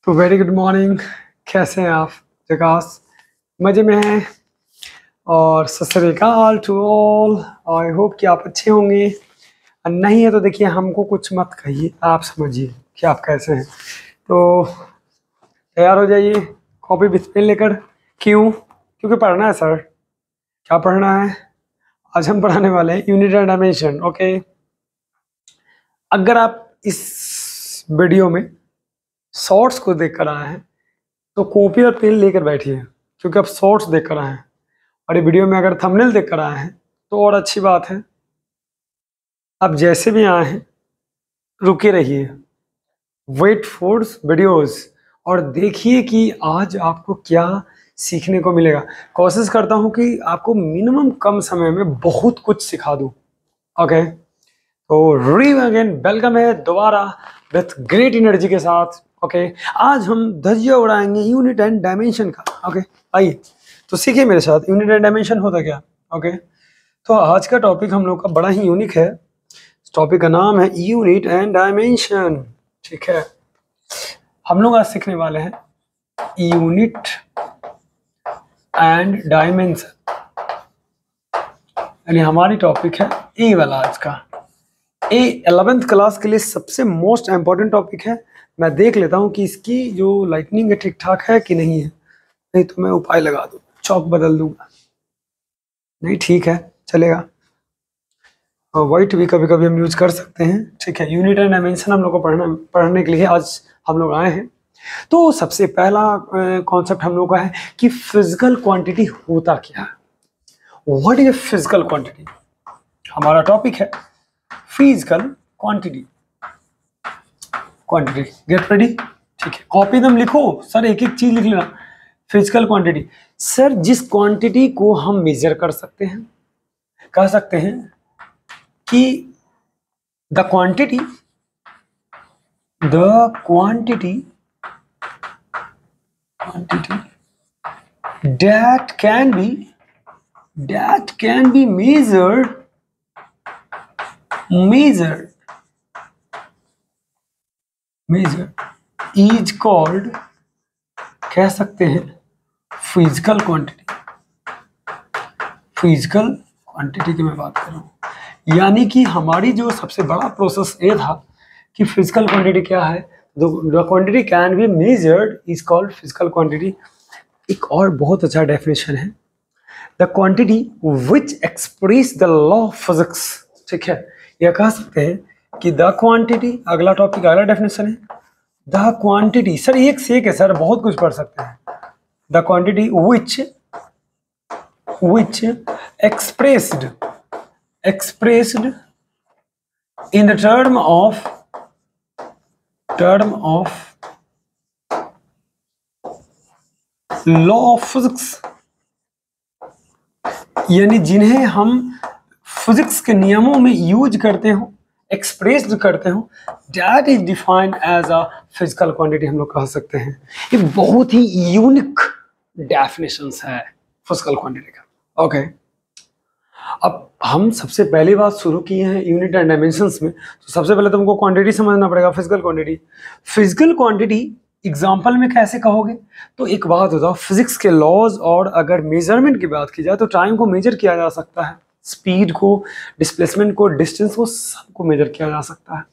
तो very good morning. कैसे हैं आप? विकास मज़े में हैं और सत श्री अकाल टू ऑल। आई होप कि आप अच्छे होंगे। नहीं है तो देखिए, हमको कुछ मत कहिए, आप समझिए कि आप कैसे हैं। तो तैयार हो जाइए कॉपी विथ पेन लेकर। क्यों? क्योंकि पढ़ना है सर। क्या पढ़ना है? आज हम पढ़ाने वाले हैं यूनिट एंड डायमेंशन। ओके, अगर आप इस वीडियो में शॉर्ट्स को देख कर आए हैं तो कॉपी और पेन लेकर बैठिए, क्योंकि आप शॉर्ट्स देख कर आए हैं। और ये वीडियो में अगर थंबनेल देख कर आए हैं तो और अच्छी बात है। आप जैसे भी आए हैं रुके रहिए, वेट फॉर वीडियोस, और देखिए कि आज आपको क्या सीखने को मिलेगा। कोशिश करता हूं कि आपको मिनिमम कम समय में बहुत कुछ सिखा दूं। ओके, तो री अगेन वेलकम है दोबारा विथ ग्रेट एनर्जी के साथ। ओके, आज हम धज्जियां उड़ाएंगे यूनिट एंड डायमेंशन का। ओके, आइए तो सीखिए मेरे साथ यूनिट एंड डायमेंशन होता क्या। ओके, तो आज का टॉपिक हम लोग का बड़ा ही यूनिक है। टॉपिक का नाम है यूनिट एंड डायमेंशन। ठीक है, हम लोग आज सीखने वाले हैं यूनिट एंड डायमेंशन, यानी हमारी टॉपिक है ए वाला आज का। ए 11th क्लास के लिए सबसे मोस्ट इंपॉर्टेंट टॉपिक है। मैं देख लेता हूं कि इसकी जो लाइटनिंग है ठीक ठाक है कि नहीं है, नहीं तो मैं उपाय लगा दूँ, चौक बदल दूंगा। नहीं ठीक है, चलेगा। वाइट भी कभी कभी हम यूज कर सकते हैं। ठीक है, यूनिट एंड डायमेंशन हम लोग को पढ़ने के लिए आज हम लोग आए हैं। तो सबसे पहला कॉन्सेप्ट हम लोग का है कि फिजिकल क्वांटिटी होता क्या है। What is physical quantity? हमारा टॉपिक है physical quantity. Quantity, get ready. ठीक है, कॉपी एकदम लिखो सर, एक एक चीज लिख लेना। फिजिकल क्वांटिटी सर, जिस क्वांटिटी को हम मेजर कर सकते हैं, कह सकते हैं कि the quantity that can be measured is called, कह सकते हैं, फिजिकल क्वांटिटी। फिजिकल क्वांटिटी की मैं बात कर रहा हूं, यानी कि हमारी जो सबसे बड़ा प्रोसेस ये था कि फिजिकल क्वांटिटी क्या है। The quantity can be measured is called physical quantity. एक और बहुत अच्छा डेफिनेशन है, the quantity which express the law of physics. ठीक है, यह कह सकते हैं कि द क्वांटिटी, अगला टॉपिक, अगला डेफिनेशन है द क्वांटिटी। सर एक से एक है सर, बहुत कुछ पढ़ सकते हैं। The quantity which expressed in the term of law of physics, यानी जिन्हें हम फिजिक्स के नियमों में यूज करते हो, एक्सप्रेस्ड करते हो, that is defined as a physical quantity, हम लोग कह सकते हैं। ये बहुत ही यूनिक डेफिनेशंस है फिजिकल क्वांटिटी का। ओके, अब हम सबसे पहली बात शुरू किए हैं यूनिट एंड डायमेंशंस में, तो सबसे पहले तुमको क्वांटिटी समझना पड़ेगा, physical quantity. Physical quantity example में कैसे कहोगे? तो एक बात होता है, फिजिक्स के लॉज और अगर मेजरमेंट की बात की जाए तो टाइम को मेजर किया जा सकता है, स्पीड को, डिस्प्लेसमेंट को, डिस्टेंस को, सबको मेजर किया जा सकता है।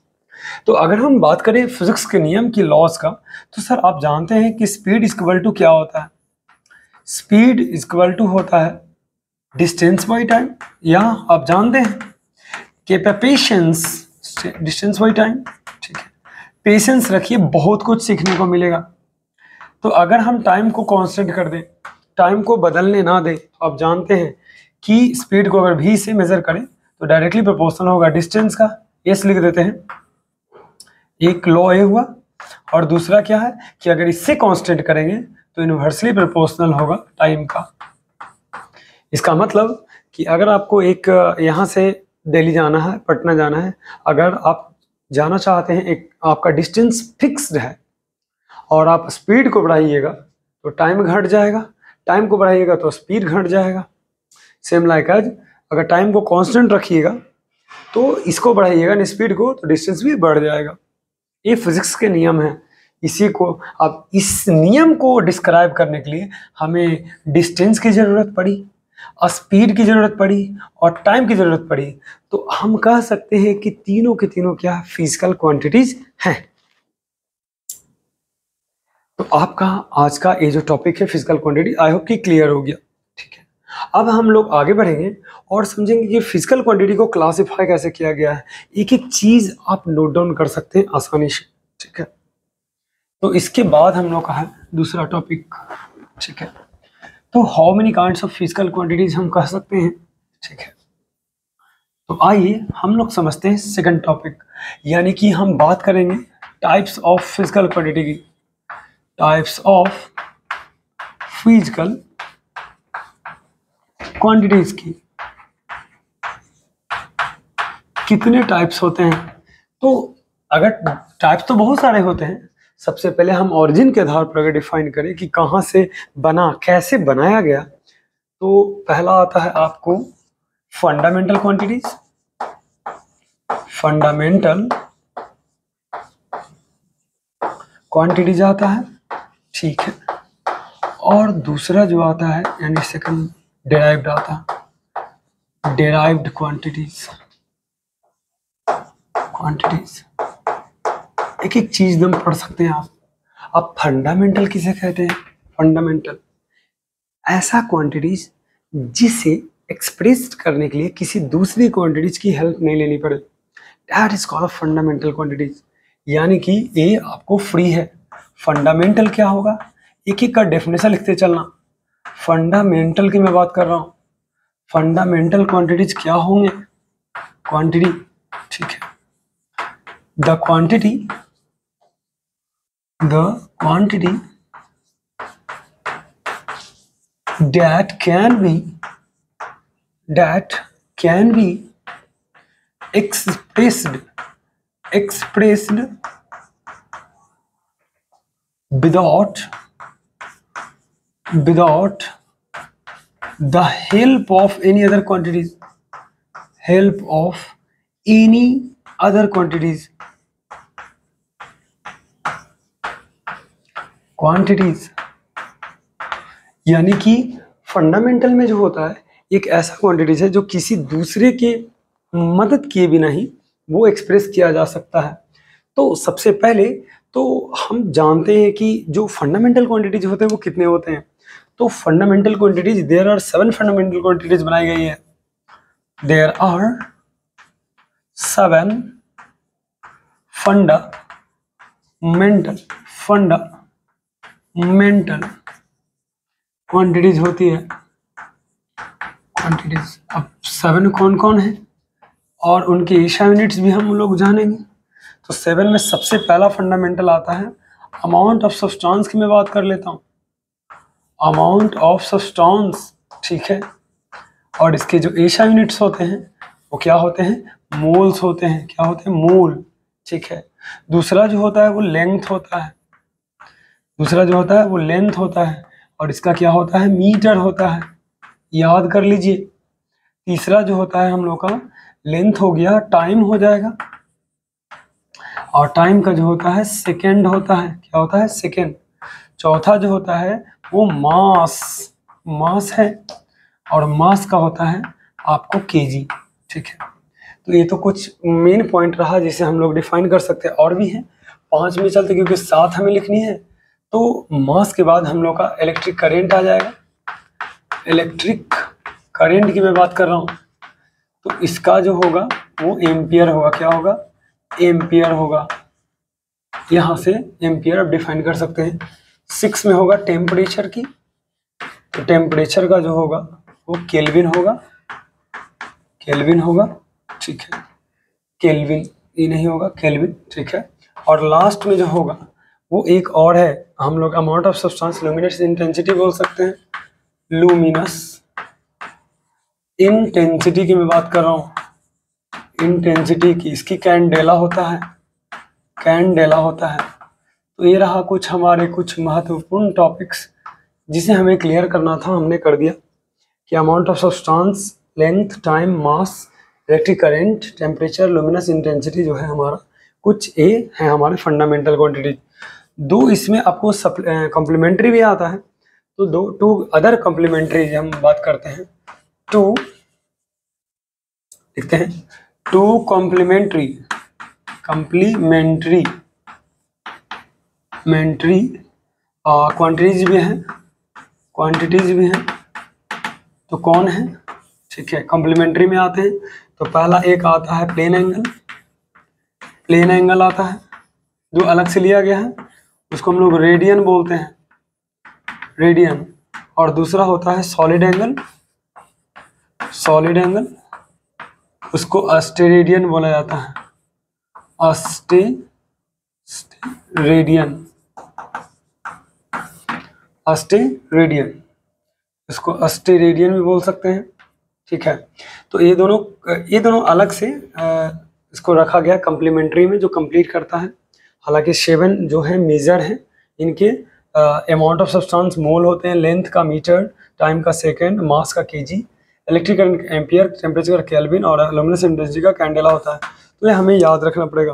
तो अगर हम बात करें फिजिक्स के नियम की, लॉज का, तो सर आप जानते हैं कि स्पीड इक्वल टू क्या होता है? स्पीड इक्वल टू होता है डिस्टेंस बाई टाइम, या आप जानते हैं कि पेशेंस, डिस्टेंस बाई टाइम। ठीक है, पेशेंस रखिए, बहुत कुछ सीखने को मिलेगा। तो अगर हम टाइम को कांस्टेंट कर दें, टाइम को बदलने ना दें, आप जानते हैं कि स्पीड को अगर v से मेजर करें तो डायरेक्टली प्रोपोर्शनल होगा डिस्टेंस का। एस लिख देते हैं, एक लॉ ए हुआ। और दूसरा क्या है कि अगर इससे कांस्टेंट करेंगे तो इनवर्सली प्रोपोर्शनल होगा टाइम का। इसका मतलब कि अगर आपको एक यहाँ से दिल्ली जाना है, पटना जाना है, अगर आप जाना चाहते हैं, एक आपका डिस्टेंस फिक्स्ड है और आप स्पीड को बढ़ाइएगा तो टाइम घट जाएगा, टाइम को बढ़ाइएगा तो स्पीड घट जाएगा। सेम लाइक एज अगर टाइम को कांस्टेंट रखिएगा तो इसको बढ़ाइएगा स्पीड को, तो डिस्टेंस भी बढ़ जाएगा। ये फिजिक्स के नियम हैं। इसी को अब इस नियम को डिस्क्राइब करने के लिए हमें डिस्टेंस की ज़रूरत पड़ी, स्पीड की ज़रूरत पड़ी और टाइम की ज़रूरत पड़ी। तो हम कह सकते हैं कि तीनों के तीनों क्या फिजिकल क्वांटिटीज हैं। तो आपका आज का ये जो टॉपिक है फिजिकल क्वांटिटी, आई होप कि क्लियर हो गया। ठीक है, अब हम लोग आगे बढ़ेंगे और समझेंगे कि फिजिकल क्वांटिटी को क्लासिफाई कैसे किया गया है। एक एक चीज़ आप नोट डाउन कर सकते हैं आसानी से। ठीक है, तो इसके बाद हम लोग का है दूसरा टॉपिक। ठीक है, तो how many kinds of physical quantities हम कह सकते हैं। ठीक है, तो आइए हम लोग समझते हैं सेकंड टॉपिक, यानी कि हम बात करेंगे टाइप्स ऑफ फिजिकल क्वांटिटी की। टाइप्स ऑफ फिजिकल क्वांटिटीज की कितने टाइप्स होते हैं। तो अगर टाइप्स तो बहुत सारे होते हैं, सबसे पहले हम ओरिजिन के आधार पर अगर डिफाइन करें कि कहाँ से बना, कैसे बनाया गया, तो पहला आता है आपको फंडामेंटल क्वांटिटीज। फंडामेंटल क्वांटिटीज आता है। ठीक है, और दूसरा जो आता है यानी सेकंड डेराइव्ड आता है, डेराइव्ड क्वांटिटीज। एक एक चीज हम पढ़ सकते हैं आप। अब फंडामेंटल किसे कहते हैं? फंडामेंटल ऐसा क्वांटिटीज जिसे एक्सप्रेस करने के लिए किसी दूसरी क्वांटिटीज की हेल्प नहीं लेनी पड़े, that is called fundamental quantities. यानी कि ये आपको फ्री है। फंडामेंटल क्या होगा, एक एक का डेफिनेशन लिखते चलना। फंडामेंटल की मैं बात कर रहा हूं, फंडामेंटल क्वांटिटीज क्या होंगे? क्वांटिटी, ठीक है, the quantity that can be expressed without the help of any other quantities, quantities. यानी कि फंडामेंटल में जो होता है एक ऐसा क्वांटिटीज है जो किसी दूसरे के मदद किए बिना ही वो एक्सप्रेस किया जा सकता है। तो सबसे पहले तो हम जानते हैं कि जो फंडामेंटल क्वांटिटीज होते हैं वो कितने होते हैं। तो fundamental quantities, there are 7 fundamental quantities बनाई गई है। देयर आर 7 फंडामेंटल क्वांटिटीज होती है। क्वांटिटीज अब 7 कौन कौन है और उनके ईशा यूनिट्स भी हम लोग जानेंगे। तो 7 में सबसे पहला फंडामेंटल आता है अमाउंट ऑफ सब्सटेंस की मैं बात कर लेता हूँ। अमाउंट ऑफ सब्सटेंस, ठीक है, और इसके जो ईशा यूनिट्स होते हैं वो क्या होते हैं? मोल्स होते हैं। क्या होते हैं? मोल। ठीक है, दूसरा जो होता है वो लेंथ होता है, और इसका क्या होता है? मीटर होता है, याद कर लीजिए। तीसरा जो होता है हम लोग का लेंथ हो गया, टाइम हो जाएगा, और टाइम का जो होता है सेकेंड होता है। क्या होता है? सेकेंड। चौथा जो होता है वो मास है, और मास का होता है आपको केजी। ठीक है, तो ये तो कुछ मेन पॉइंट रहा जिसे हम लोग डिफाइन कर सकते हैं। और भी है, 5 में चलते क्योंकि 7 हमें लिखनी है। तो मास के बाद हम लोग का इलेक्ट्रिक करेंट आ जाएगा। इलेक्ट्रिक करेंट की मैं बात कर रहा हूँ, तो इसका जो होगा वो एम्पियर होगा। क्या होगा? एम्पियर होगा। यहाँ से एम्पियर आप डिफाइन कर सकते हैं। 6 में होगा टेम्परेचर की, तो टेम्परेचर का जो होगा वो केल्विन होगा। ठीक है, केल्विन, ये नहीं होगा, केल्विन। ठीक है, और लास्ट में जो होगा वो एक और है, हम लोग amount of substance luminous intensity बोल सकते हैं। लुमिनस इंटेंसिटी की मैं बात कर रहा हूँ, इंटेंसिटी की। इसकी कैंडेला होता है। तो ये रहा कुछ हमारे कुछ महत्वपूर्ण टॉपिक्स जिसे हमें क्लियर करना था, हमने कर दिया कि amount of substance, length, time, mass, electric current, temperature, luminous intensity जो है हमारा कुछ ए हैं हमारे फंडामेंटल क्वांटिटीज। दो इसमें आपको कॉम्प्लीमेंट्री भी आता है, तो दो टू अदर कॉम्प्लीमेंट्री हम बात करते हैं। टू लिखते हैं, टू कॉम्प्लीमेंट्री क्वांटिटीज भी हैं। तो कौन है, ठीक है, कॉम्प्लीमेंट्री में आते हैं। तो पहला एक आता है प्लेन एंगल आता है, जो अलग से लिया गया है, उसको हम लोग रेडियन बोलते हैं, रेडियन। और दूसरा होता है सॉलिड एंगल, उसको अस्टेरेडियन बोला जाता है, अस्टेरेडियन, इसको अस्टेरेडियन भी बोल सकते हैं, ठीक है। तो ये दोनों अलग से इसको रखा गया कॉम्प्लीमेंट्री में, जो कंप्लीट करता है। हालांकि 7 जो है मेजर हैं, इनके अमाउंट ऑफ सब्सटेंस मोल होते हैं, लेंथ का मीटर, टाइम का सेकंड, मास का KG, electric current ampere, temperature kelvin और लुमिनस इंटेंसिटी का कैंडेला होता है। तो ये हमें याद रखना पड़ेगा।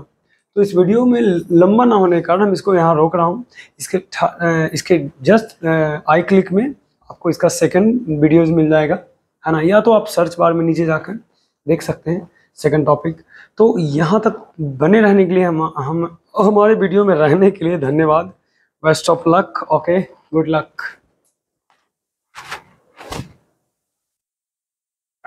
तो इस वीडियो में लंबा ना होने के कारण हम इसको यहाँ रोक रहा हूँ। इसके जस्ट आई क्लिक में आपको इसका सेकंड वीडियोज मिल जाएगा, है ना, या तो आप सर्च बार में नीचे जाकर देख सकते हैं सेकंड टॉपिक। तो यहाँ तक बने रहने के लिए हम हमारे वीडियो में रहने के लिए धन्यवाद। Best of luck, okay, good luck.